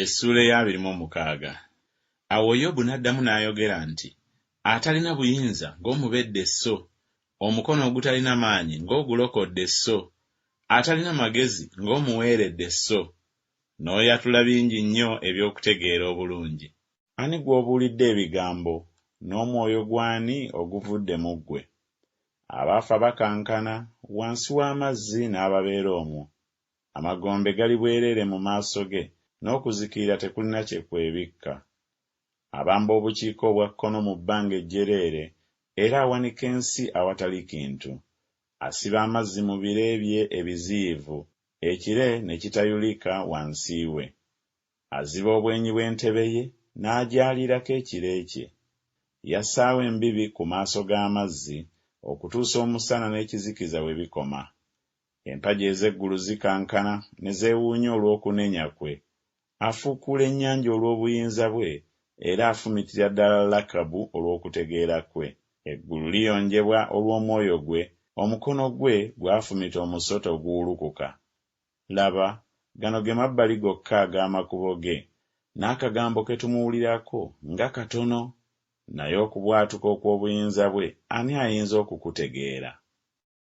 Essula ya 26. Awo Yobu n'addamu n'ayogera nti, atalina buyinza ng'omubedde so, omukono ogutalina maanyi ng'ogulokodde so, atalina magezi ng'omuweeredde so, n'oyatula bingi nnyo eby'okutegeera obulungi. Ani gw'obuulidde ebigambo, n'omwoyo gw'ani oguvudde mu ggwe? Abaafa bakankana wansi w'amazzi n'ababeera omwo. Amagombe gali bwereere mu maaso ge, n'okuzikirira tekulina kye kwebikka. Abamba obukiika obwa kkono mu bbanga ejjereere, era awanika ensi awatali kintu. Asiba amazzi mu bire bye ebiziyivu, ekire ne kitayulika wansi we. Aziba obwenyi bw'entebe ye, n'agyalirako ekire kye. Yassaawo embibi ku maaso g'amazzi, okutuusa omusana n'ekizikiza we bikoma. Empagi ez'eggulu zikankana ne zeewuunya olw'okunenya kwe. Afuukuula ennyanja olw'obuyinza bwe, era afumitira ddala Lakabu olw'okutegeera kwe. Eggulu liyonjebwa olw'omwoyo gwe, omukono gwe gwafumita omusota oguwulukuka. Laba, gano ge mabbali gokka ag'amakubo ge, n'akagambo ke tumuwulirako nga katono, naye okubwatuka okw'obuyinza bwe ani ayinza okukutegeera?